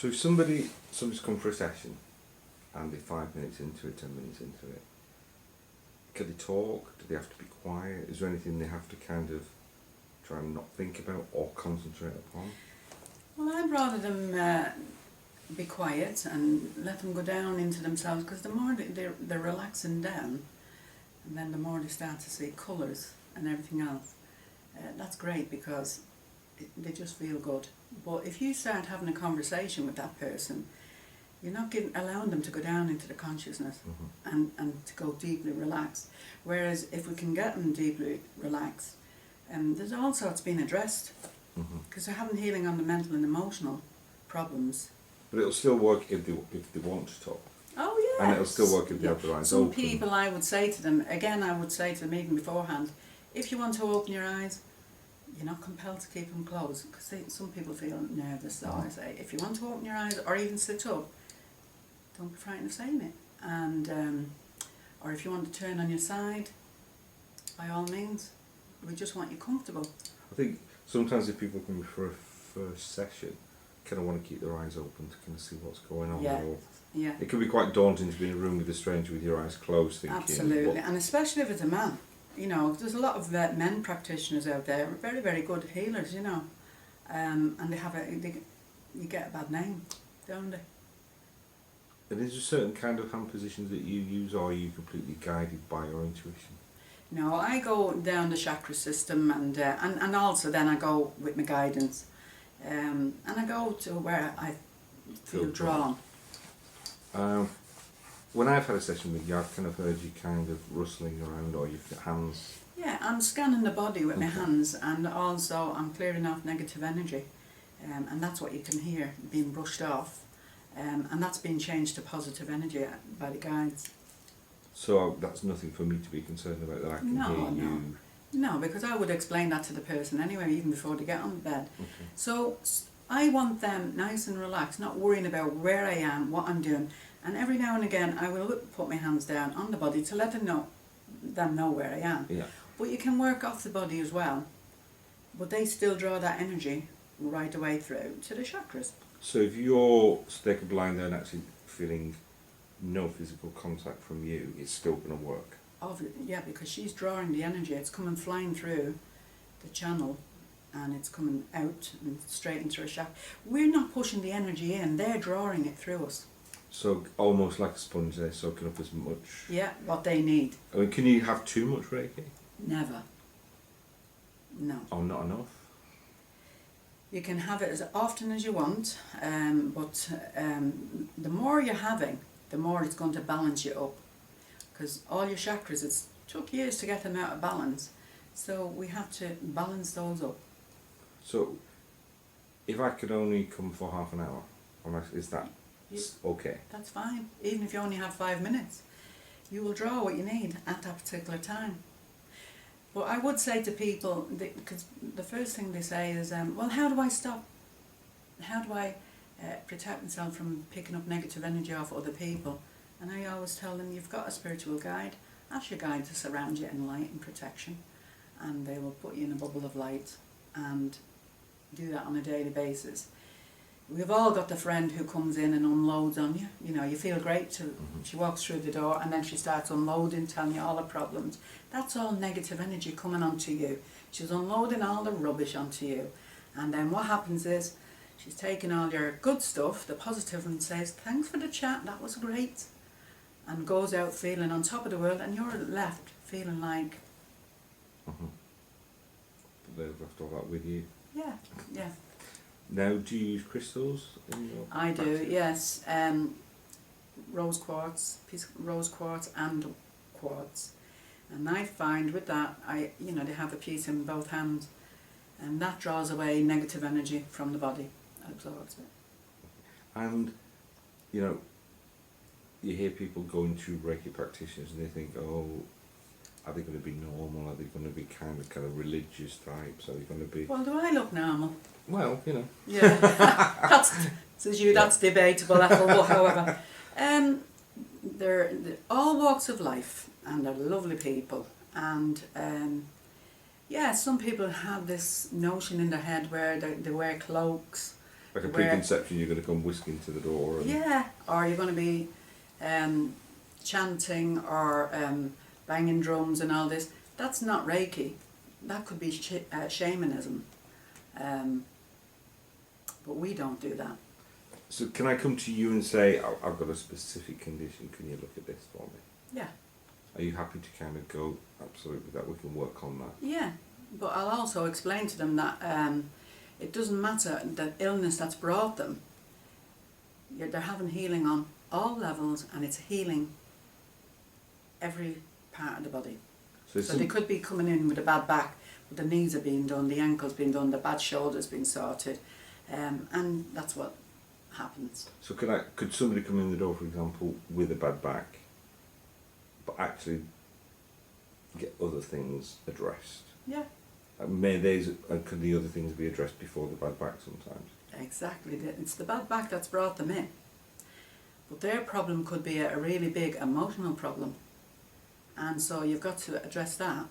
So if somebody's come for a session and they're 5 minutes into it, 10 minutes into it, can they talk? Do they have to be quiet? Is there anything they have to kind of try and not think about or concentrate upon? Well, I'd rather them be quiet and let them go down into themselves, because the more they're relaxing down, and then the more they start to see colours and everything else, that's great, because they just feel good. But if you start having a conversation with that person, you're not allowing them to go down into the consciousness and to go deeply relaxed. Whereas if we can get them deeply relaxed, there's all sorts being addressed, because they're having healing on the mental and emotional problems. But it'll still work if they want to talk. Oh yeah. And it'll still work if they have their eyes Some open. people, I would say to them, even beforehand, if you want to open your eyes, you're not compelled to keep them closed, because some people feel nervous. So I say, if you want to open your eyes or even sit up, don't be frightened of saying it. And or if you want to turn on your side, by all means, we just want you comfortable. I think sometimes if people come for a first session, kind of want to keep their eyes open to kind of see what's going on. Yeah. Or Yeah. it can be quite daunting to be in a room with a stranger with your eyes closed, thinking. Absolutely, and especially if it's a man. You know, there's a lot of men practitioners out there, very, very good healers, you know, and you get a bad name, don't they? And is there certain kind of hand positions that you use, or are you completely guided by your intuition? No, I go down the chakra system, and also then I go with my guidance, and I go to where I feel drawn. When I've had a session with you, I've kind of heard you kind of rustling around, or your hands. Yeah, I'm scanning the body with my hands, and also I'm clearing off negative energy, and that's what you can hear being brushed off, and that's being changed to positive energy by the guides. So that's nothing for me to be concerned about, that I can hear you. No, because I would explain that to the person anyway, even before they get on the bed. Okay. So I want them nice and relaxed, not worrying about where I am, what I'm doing. And every now and again I will put my hands down on the body to let them know where I am. Yeah. But you can work off the body as well. But they still draw that energy right the way through to the chakras. So if you're they could lie there and actually feeling no physical contact from you, it's still going to work? Yeah, because she's drawing the energy. It's coming flying through the channel, and it's coming out and straight into her chakra. We're not pushing the energy in, they're drawing it through us. So almost like a sponge, they're soaking up as much. Yeah, what they need. I mean, can you have too much Reiki? Never. No. Or not enough? You can have it as often as you want, but the more you're having, the more it's going to balance you up. Because all your chakras, it took years to get them out of balance. So we have to balance those up. So if I could only come for half an hour, is that okay? That's fine. Even if you only have 5 minutes, you will draw what you need at that particular time. But I would say to people, because the first thing they say is, well, how do I stop? How do I protect myself from picking up negative energy off other people? And I always tell them, you've got a spiritual guide. Ask your guide to surround you in light and protection, and they will put you in a bubble of light, and do that on a daily basis. We've all got the friend who comes in and unloads on you. You know, you feel great till she walks through the door, and then she starts unloading, telling you all her problems. That's all negative energy coming onto you. She's unloading all the rubbish onto you. And then what happens is, she's taking all your good stuff, the positive, and says, thanks for the chat, that was great. And goes out feeling on top of the world, and you're left feeling like... But they've left all that with you. Yeah, yeah. Now, do you use crystals in your I practice? do, yes. Rose quartz, rose quartz and quartz. And I find with that, they have a piece in both hands, and that draws away negative energy from the body, absorbs it. And, you hear people going to Reiki practitioners and they think, oh, are they going to be normal? Are they going to be kind of religious types? Are they going to be... Well, do I look normal? Well, Yeah, that's debatable, Ethel, however. They're all walks of life, and they're lovely people. And some people have this notion in their head where they wear cloaks Like a where- preconception, you're going to come whisking to the door. And Yeah, or you're going to be chanting or banging drums and all this. That's not Reiki. That could be shamanism. But we don't do that. So can I come to you and say, I've got a specific condition, can you look at this for me? Yeah. Are you happy to kind of go, absolutely, that we can work on that? Yeah, but I'll also explain to them that it doesn't matter the illness that's brought them. They're having healing on all levels, and it's healing every part of the body. So they could be coming in with a bad back, but the knees are being done, the ankles being done, the bad shoulders being sorted, and that's what happens. So could somebody come in the door, for example, with a bad back, but actually get other things addressed? Yeah. Could the other things be addressed before the bad back sometimes? Exactly. It's the bad back that's brought them in. But their problem could be a really big emotional problem. And so you've got to address that,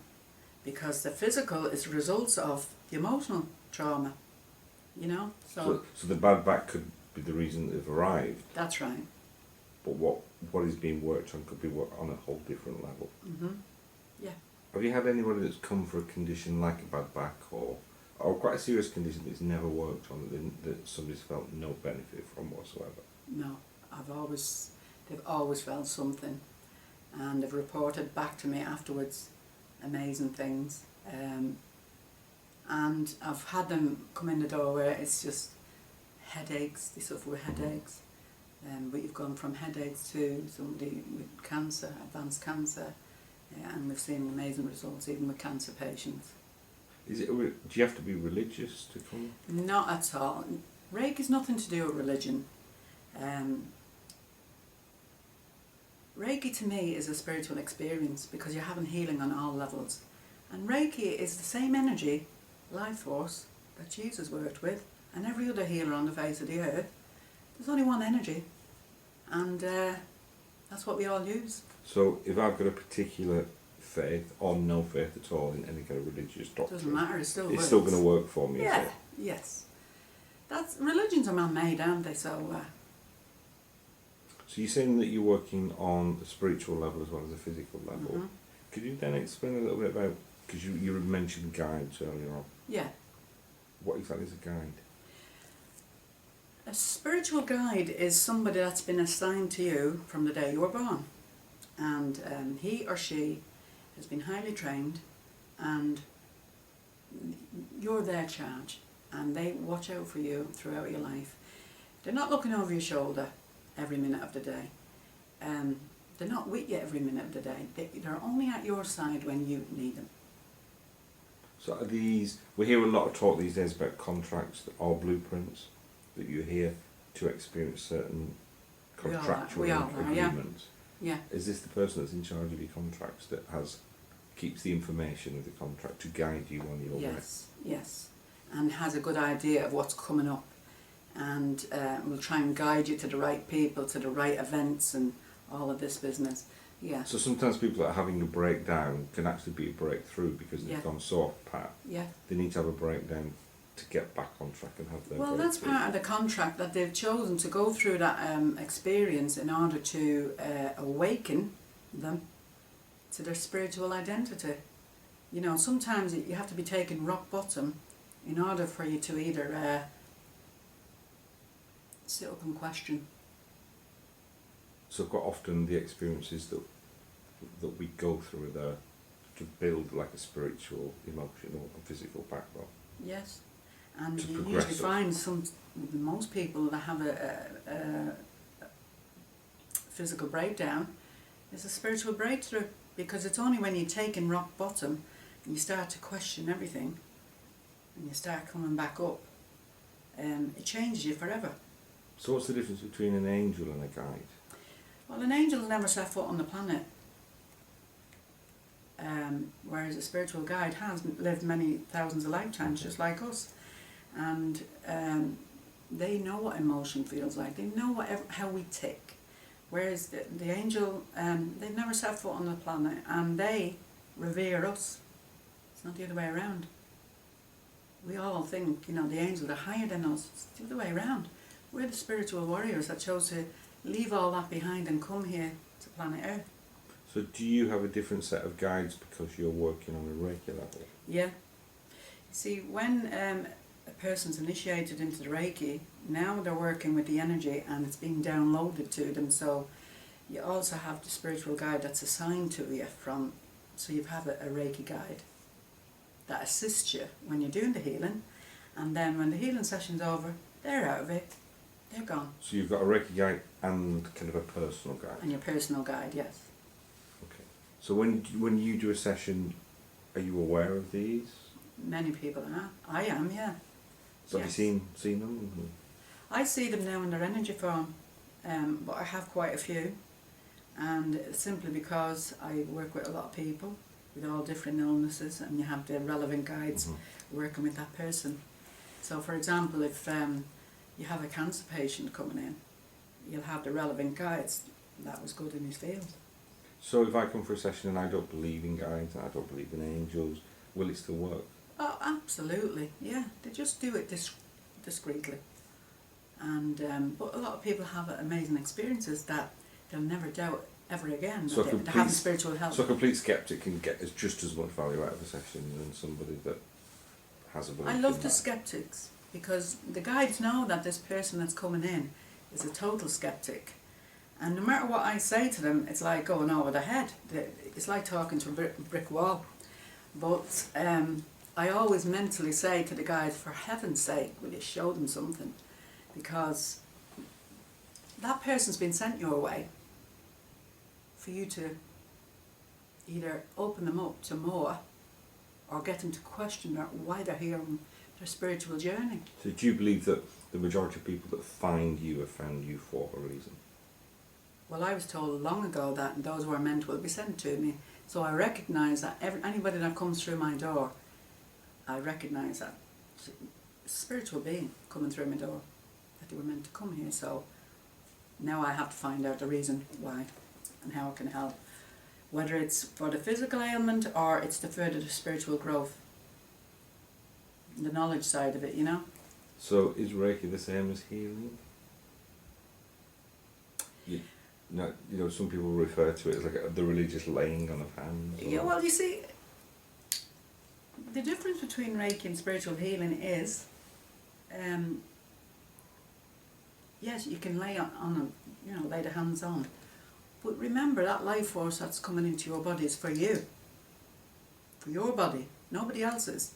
because the physical is results of the emotional trauma, you know? So the bad back could be the reason they've arrived. That's right. But what is being worked on could be worked on a whole different level. Mhm. Yeah. Have you had anybody that's come for a condition like a bad back or quite a serious condition that's never worked on, that somebody's felt no benefit from whatsoever? No, they've always felt something, and they've reported back to me afterwards amazing things. And I've had them come in the door where it's just headaches, they suffer with headaches. But you've gone from headaches to somebody with cancer, advanced cancer, and we've seen amazing results even with cancer patients. Do you have to be religious to come? Not at all. Reiki's nothing to do with religion. Reiki to me is a spiritual experience, because you're having healing on all levels. And Reiki is the same energy, life force, that Jesus worked with, and every other healer on the face of the earth. There's only one energy, and that's what we all use. So if I've got a particular faith or no faith at all in any kind of religious doctrine, Doesn't matter, it still works. it's still going to work for me, Yeah, is it? yes. Religions are man-made, aren't they? So you're saying that you're working on the spiritual level as well as the physical level. Mhm. Could you then explain a little bit about, because you mentioned guides earlier on. yeah. What exactly is a guide? A spiritual guide is somebody that's been assigned to you from the day you were born. And he or she has been highly trained, and you're their charge, and they watch out for you throughout your life. They're not looking over your shoulder every minute of the day. They're not with you every minute of the day. They're only at your side when you need them. So we hear a lot of talk these days about contracts or blueprints that you hear to experience certain contractual agreements. Yeah. Is this the person that's in charge of your contracts that keeps the information of the contract to guide you on your way? Yes, and has a good idea of what's coming up, and will try and guide you to the right people, to the right events, and all of this business. Yeah. So sometimes people that are having a breakdown can actually be a breakthrough because they've Yeah. gone so off path. Yeah. They need to have a breakdown to get back on track and have their Well, that's breakthrough. part of the contract, that they've chosen to go through that experience in order to awaken them to their spiritual identity. You know, sometimes you have to be taken rock bottom in order for you to either sit up and question. So quite often the experiences that we go through are there to build like a spiritual, emotional and physical backbone. Yes. And To you progress usually find most people that have a physical breakdown is a spiritual breakthrough, because it's only when you're taking rock bottom and you start to question everything and you start coming back up, it changes you forever. So what's the difference between an angel and a guide? Well, an angel never set foot on the planet, whereas a spiritual guide has lived many thousands of lifetimes, just like us. And they know what emotion feels like. They know how we tick. Whereas the angel, they've never set foot on the planet, and they revere us. It's not the other way around. We all think, you know, the angels are higher than us. It's the other way around. We're the spiritual warriors that chose to leave all that behind and come here to planet Earth. So do you have a different set of guides because you're working on a Reiki level? Yeah. You see, when a person's initiated into the Reiki, now they're working with the energy and it's being downloaded to them. So you also have the spiritual guide that's assigned to you from, so you have a Reiki guide that assists you when you're doing the healing, and then when the healing session's over, they're out of it, they're gone. So you've got a Reiki guide and kind of a personal guide? And your personal guide, yes. Okay. So when you do a session, are you aware of these? Many people are. I am, yeah. So Yes. have you seen them? I see them now in their energy form, but I have quite a few, and simply because I work with a lot of people with all different illnesses, and you have the relevant guides working with that person. So for example, if you have a cancer patient coming in, you'll have the relevant guides. That was good in his field. So if I come for a session and I don't believe in guides and I don't believe in angels, will it still work? Oh, absolutely, yeah. They just do it discreetly. And but a lot of people have amazing experiences that they'll never doubt ever again. So They have spiritual help. So a complete skeptic can get just as much value out of a session than somebody that has a belief. I love in the that. skeptics because the guides know that this person that's coming in is a total skeptic. And no matter what I say to them, it's like going over their head. It's like talking to a brick wall. But I always mentally say to the guys, for heaven's sake, will you show them something? Because that person's been sent your way for you to either open them up to more or get them to question why they're here on their spiritual journey. So do you believe that the majority of people that find you have found you for a reason? Well, I was told long ago that those who are meant will be sent to me. So I recognise that anybody that comes through my door, I recognise that spiritual being coming through my door, that they were meant to come here. So now I have to find out the reason why and how I can help. Whether it's for the physical ailment or it's to further the spiritual growth, the knowledge side of it, you know. So is Reiki the same as healing? You know, some people refer to it as like the religious laying on of hands. Yeah, well, you see, the difference between Reiki and spiritual healing is, yes, you can lay on lay the hands on, but remember that life force that's coming into your body is for you, for your body, nobody else's.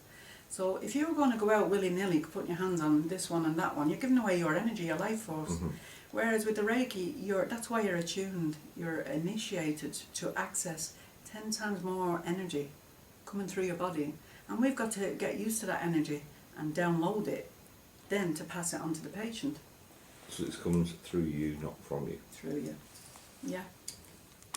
So if you're going to go out willy-nilly putting your hands on this one and that one, you're giving away your energy, your life force. Mm-hmm. Whereas with the Reiki, that's why you're attuned, you're initiated to access 10 times more energy coming through your body. And we've got to get used to that energy and download it, then to pass it on to the patient. So it comes through you, not from you. Through you. Yeah.